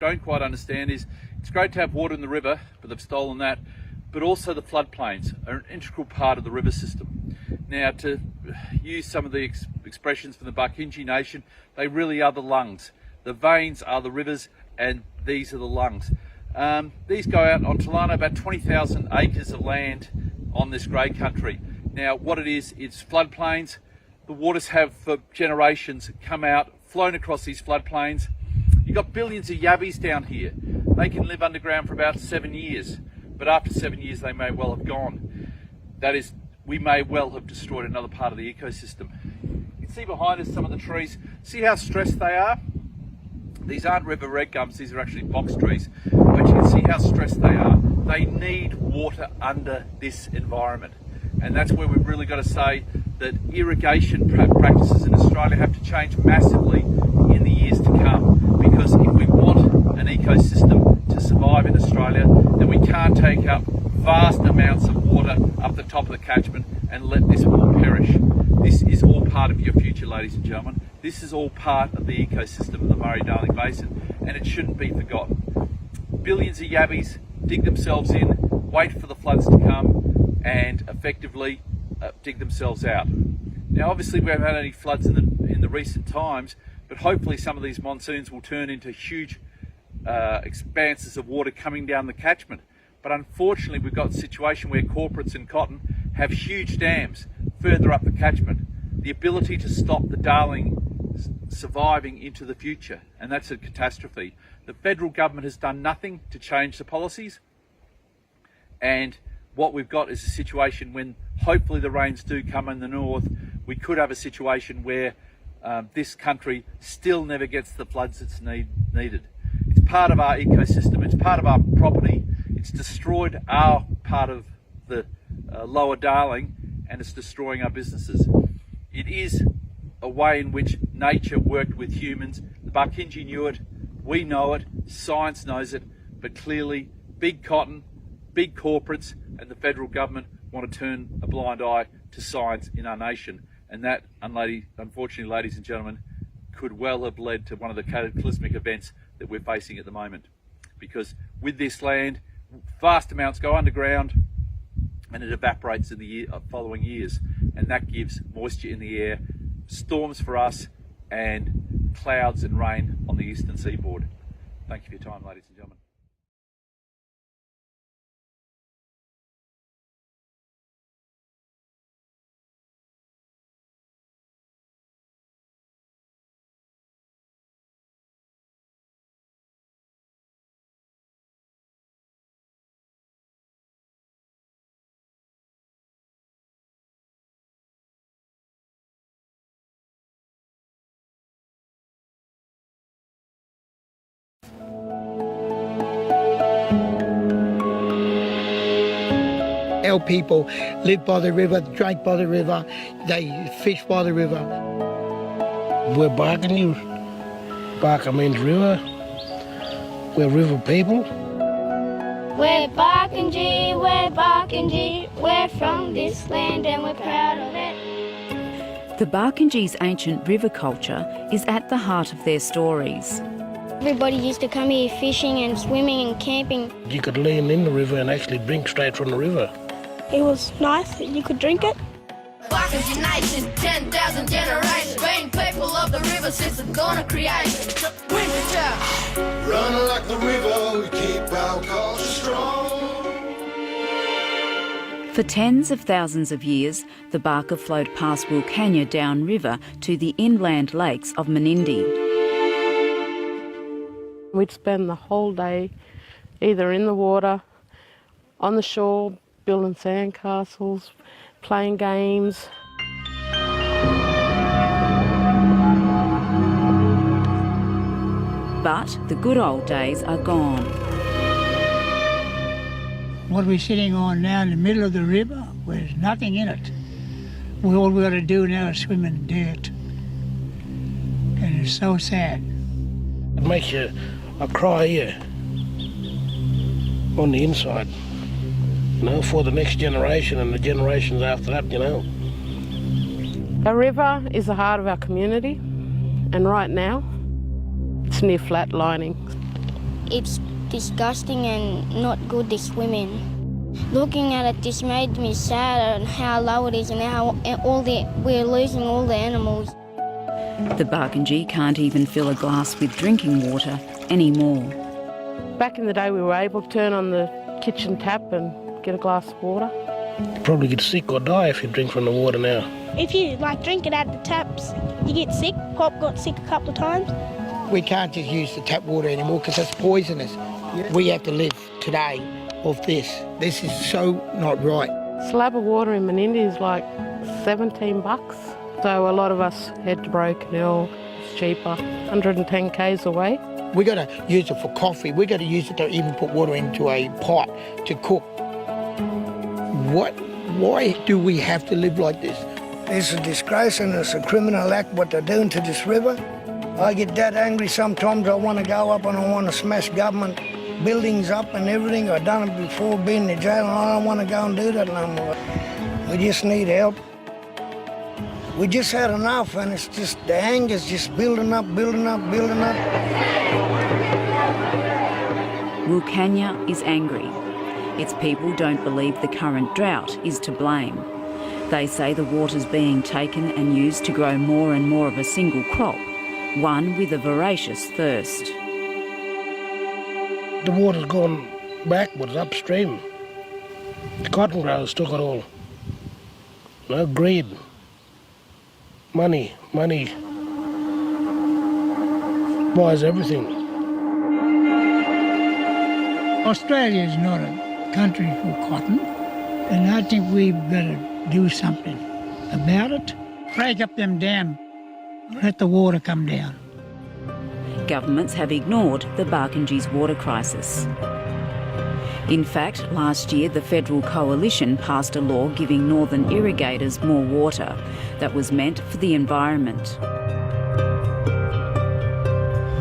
don't quite understand is it's great to have water in the river, but they've stolen that, but also the floodplains are an integral part of the river system. Now, to use some of the expressions from the Barkindji Nation, they really are the lungs. The veins are the rivers, and these are the lungs. These go out on Talano, about 20,000 acres of land on this grey country. Now, what it is, it's floodplains. The waters have for generations come out, flown across these floodplains. You've got billions of yabbies down here. They can live underground for about 7 years, but after 7 years they may well have gone. That is, we may well have destroyed another part of the ecosystem. You can see behind us some of the trees. See how stressed they are? These aren't river red gums, these are actually box trees, but you can see how stressed they are. They need water under this environment, and that's where we've really got to say that irrigation practices in Australia have to change massively in the years to come, because if we want an ecosystem to survive in Australia, then we can't take up vast amounts of water up the top of the catchment and let this all perish. This is all part of your future, ladies and gentlemen. This is all part of the ecosystem of the Murray-Darling Basin, and it shouldn't be forgotten. Billions of yabbies dig themselves in, wait for the floods to come, and effectively dig themselves out. Now, obviously, we haven't had any floods in the recent times, but hopefully some of these monsoons will turn into huge expanses of water coming down the catchment. But unfortunately, we've got a situation where corporates in cotton have huge dams further up the catchment. The ability to stop the Darling surviving into the future, and that's a catastrophe. The federal government has done nothing to change the policies, and what we've got is a situation when hopefully the rains do come in the north, we could have a situation where this country still never gets the floods it's needed. It's part of our ecosystem, it's part of our property, it's destroyed our part of the lower Darling, and it's destroying our businesses. It is a way in which nature worked with humans. The Barkindji knew it, we know it, science knows it, but clearly big cotton, big corporates and the federal government want to turn a blind eye to science in our nation. And that, unfortunately, ladies and gentlemen, could well have led to one of the cataclysmic events that we're facing at the moment. Because with this land, vast amounts go underground and it evaporates in the following years. And that gives moisture in the air, storms for us, and clouds and rain on the eastern seaboard. Thank you for your time, ladies and gentlemen. Our people live by the river, drink by the river, they fish by the river. We're Barkindji. Barka means river. We're river people. We're Barkindji, we're Barkindji, we're from this land and we're proud of it. The Barkindji's ancient river culture is at the heart of their stories. Everybody used to come here fishing and swimming and camping. You could lean in the river and actually drink straight from the river. It was nice that you could drink it. Barkindji Nation, 10,000 generations, being people of the river since the dawn of creation. Run like the river, we keep our culture strong. For tens of thousands of years, the Barka flowed past Wilcannia downriver to the inland lakes of Menindee. We'd spend the whole day either in the water, on the shore, building sandcastles, playing games. But the good old days are gone. What we're sitting on now in the middle of the river, there's nothing in it. All we've got to do now is swim in dirt. And it's so sad. It makes you cry here on the inside, you know, for the next generation and the generations after that, you know. Our river is the heart of our community, and right now it's near flatlining. It's disgusting and not good to swim in. Looking at it just made me sad and how low it is and how we're losing all the animals. The Barkindji can't even fill a glass with drinking water anymore. Back in the day, we were able to turn on the kitchen tap and get a glass of water. You probably get sick or die if you drink from the water now. If you drink it out of the taps, you get sick. Pop got sick a couple of times. We can't just use the tap water anymore because it's poisonous. We have to live today off this. This is so not right. A slab of water in Menindee is like $17. So a lot of us head to Broken Hill. It's cheaper, 110 k's away. We got to use it for coffee. We got to use it to even put water into a pot to cook. Why do we have to live like this? It's a disgrace and it's a criminal act what they're doing to this river. I get that angry sometimes. I want to go up and I want to smash government buildings up and everything. I've done it before, been in jail, and I don't want to go and do that no more. We just need help. We just had enough, and it's just the anger's just building up, building up, building up. Wilcannia is angry. Its people don't believe the current drought is to blame. They say the water's being taken and used to grow more and more of a single crop, one with a voracious thirst. The water's gone backwards, upstream. The cotton growers took it all. No greed. Money buys everything. Australia is not a country for cotton, and I think we've got to do something about it. Break up them dams, let the water come down. Governments have ignored the Barkindji's water crisis. In fact, last year the federal coalition passed a law giving northern irrigators more water that was meant for the environment.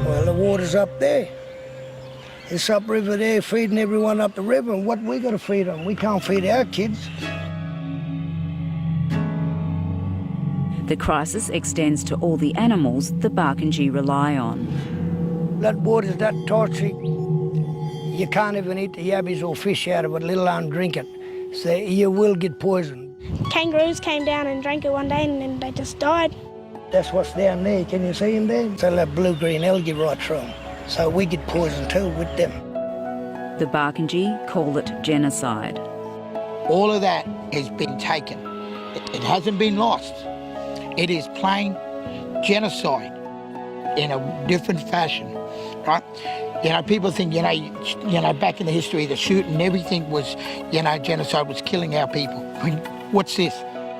Well, the water's up there. It's upriver there, feeding everyone up the river. And what we got to feed them? We can't feed our kids. The crisis extends to all the animals the Barkindji rely on. That water's that toxic. You can't even eat the yabbies or fish out of it, let alone drink it. So you will get poisoned. Kangaroos came down and drank it one day and then they just died. That's what's down there. Can you see them there? So that blue-green algae right through them. So we get poisoned too with them. The Barkindji call it genocide. All of that has been taken. It hasn't been lost. It is plain genocide in a different fashion, right? You know, people think, you know, back in the history, the shooting, everything was, genocide was killing our people. I mean, what's this?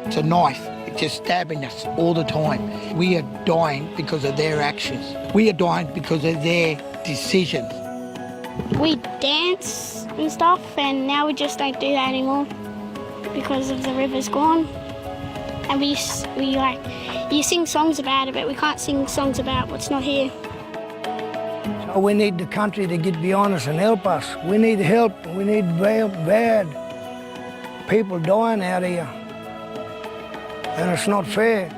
It's a knife. It's just stabbing us all the time. We are dying because of their actions. We are dying because of their decisions. We dance and stuff, and now we just don't do that anymore because of the river's gone. And we you sing songs about it, but we can't sing songs about what's not here. So we need the country to get behind us and help us. We need help. We need help bad. People dying out here. And it's not fair.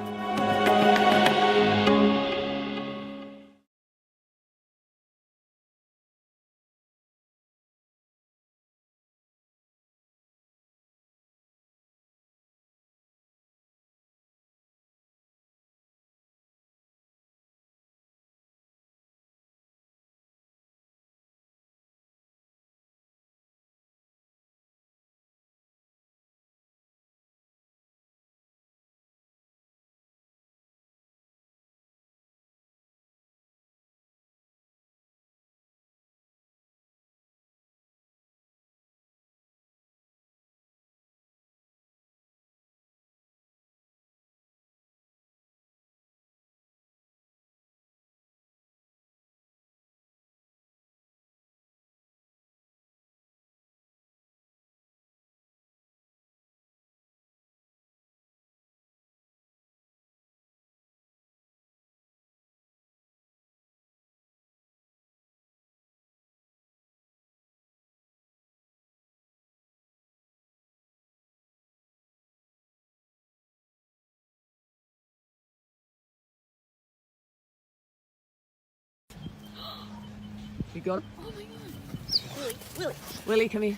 You got it? Oh my God. Willie. Willie, come here.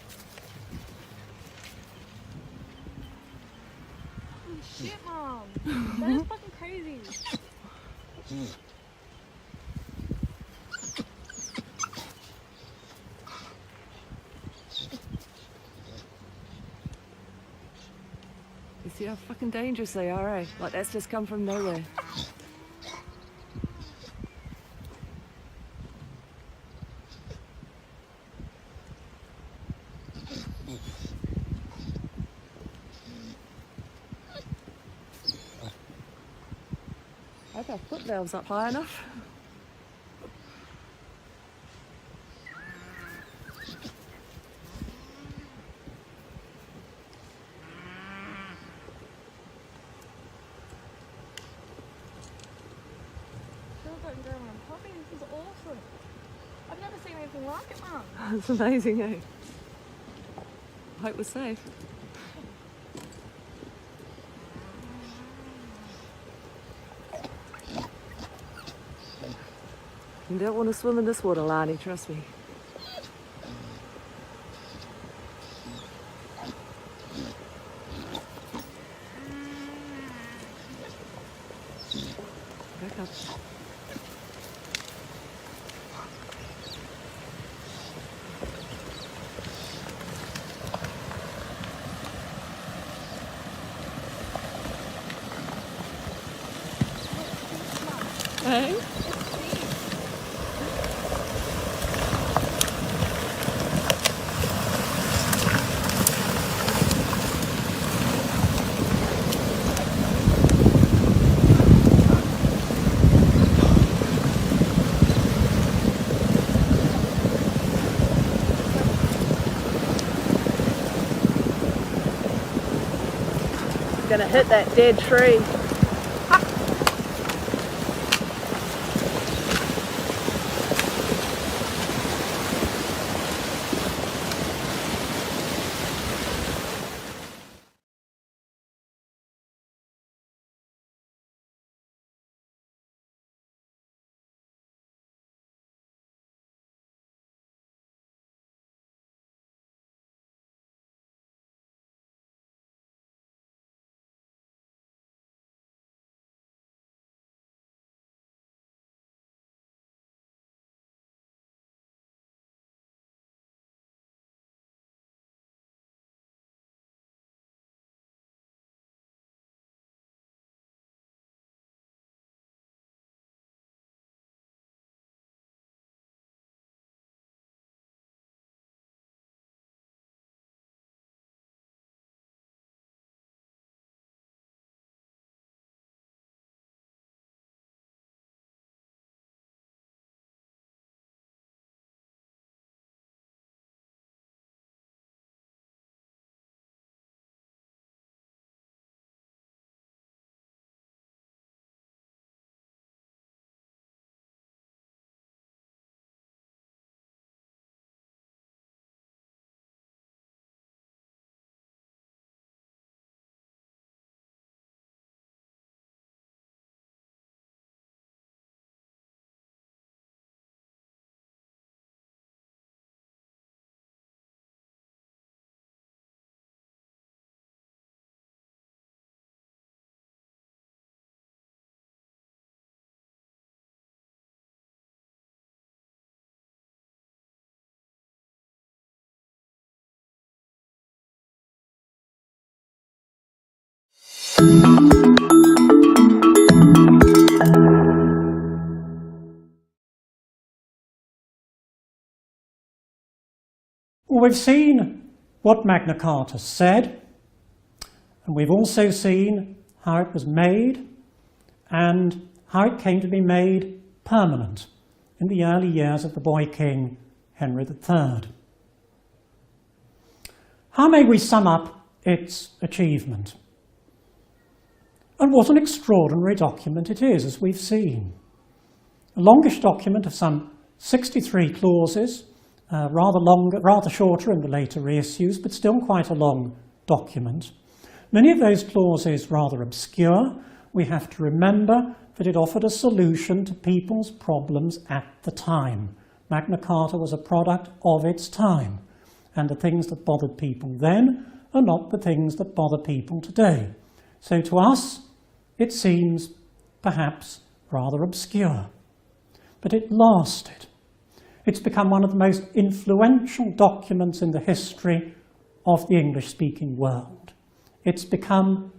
Holy shit, Mom. That is fucking crazy. You see how fucking dangerous they are, eh? Like that's just come from nowhere. I hope our foot valve's up high enough. This is awesome. I've never seen anything like it, Mum. It's amazing, eh? I hope we're safe. You don't want to swim in this water, Lani, trust me. Back up. Hey? Gonna hit that dead tree. Well, we've seen what Magna Carta said, and we've also seen how it was made and how it came to be made permanent in the early years of the boy king Henry III. How may we sum up its achievement? And what an extraordinary document it is, as we've seen. A longish document of some 63 clauses, rather shorter in the later reissues, but still quite a long document. Many of those clauses rather obscure. We have to remember that it offered a solution to people's problems at the time. Magna Carta was a product of its time, and the things that bothered people then are not the things that bother people today. So to us, it seems perhaps rather obscure. But it lasted. It's become one of the most influential documents in the history of the English-speaking world. It's become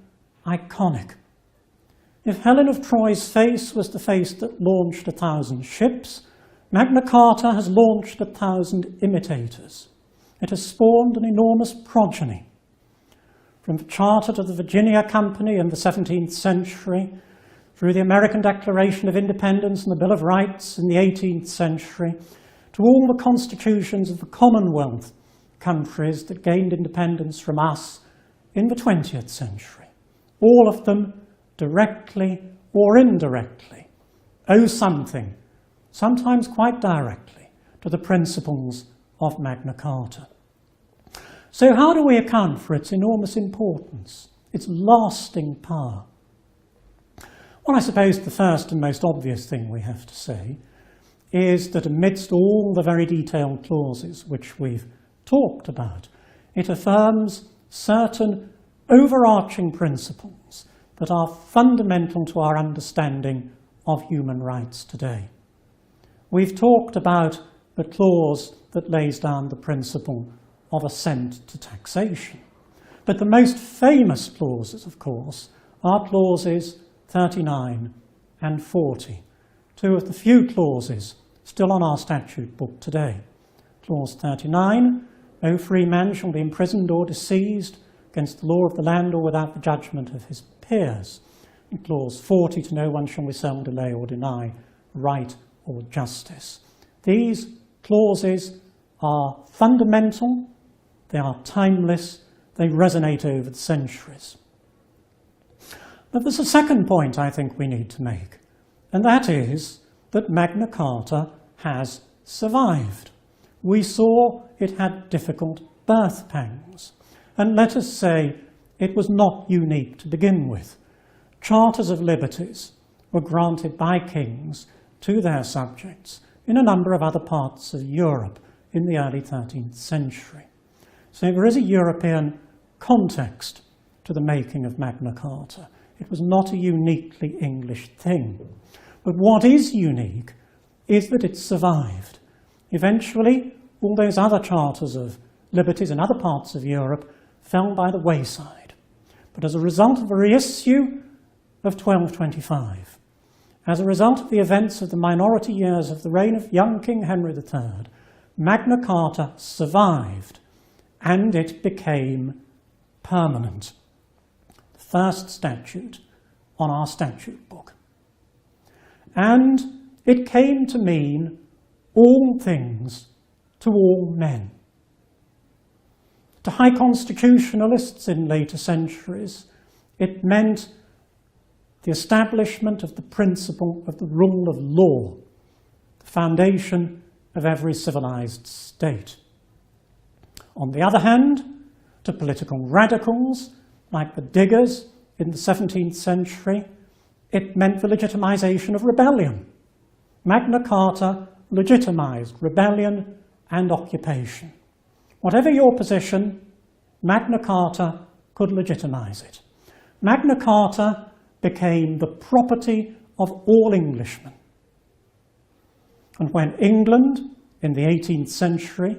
iconic. If Helen of Troy's face was the face that launched 1,000 ships, Magna Carta has launched 1,000 imitators. It has spawned an enormous progeny. From the Charter to the Virginia Company in the 17th century, through the American Declaration of Independence and the Bill of Rights in the 18th century, to all the constitutions of the Commonwealth countries that gained independence from us in the 20th century. All of them, directly or indirectly, owe something, sometimes quite directly, to the principles of Magna Carta. So how do we account for its enormous importance, its lasting power? Well, I suppose the first and most obvious thing we have to say is that amidst all the very detailed clauses which we've talked about, it affirms certain overarching principles that are fundamental to our understanding of human rights today. We've talked about the clause that lays down the principle of assent to taxation. But the most famous clauses, of course, are clauses 39 and 40, two of the few clauses still on our statute book today. Clause 39, no free man shall be imprisoned or diseased against the law of the land or without the judgment of his peers. In clause 40, to no one shall withhold, delay or deny right or justice. These clauses are fundamental, they are timeless, they resonate over the centuries. But there's a second point I think we need to make, and that is that Magna Carta has survived. We saw it had difficult birth pangs, and let us say it was not unique to begin with. Charters of liberties were granted by kings to their subjects in a number of other parts of Europe in the early 13th century. So there is a European context to the making of Magna Carta. It was not a uniquely English thing. But what is unique is that it survived. Eventually, all those other charters of liberties in other parts of Europe fell by the wayside. But as a result of a reissue of 1225, as a result of the events of the minority years of the reign of young King Henry III, Magna Carta survived, and it became permanent. The first statute on our statute book. And it came to mean all things to all men. To high constitutionalists in later centuries, it meant the establishment of the principle of the rule of law, the foundation of every civilized state. On the other hand, to political radicals like the Diggers in the 17th century, it meant the legitimization of rebellion. Magna Carta legitimized rebellion and occupation. Whatever your position, Magna Carta could legitimize it. Magna Carta became the property of all Englishmen. And when England, in the 18th century,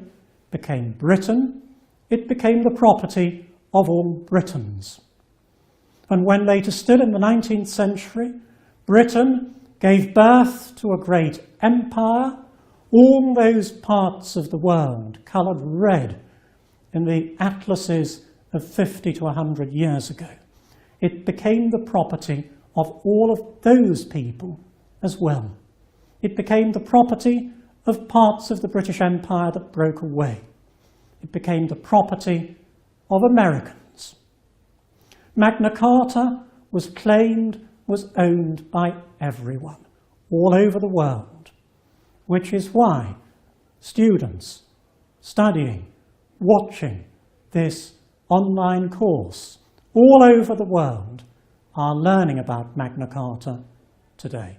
became Britain, it became the property of all Britons. And when later still in the 19th century, Britain gave birth to a great empire, all those parts of the world coloured red in the atlases of 50 to 100 years ago, it became the property of all of those people as well. It became the property of parts of the British Empire that broke away. It became the property of Americans. Magna Carta was claimed, was owned by everyone, all over the world, which is why students studying, watching this online course all over the world are learning about Magna Carta today.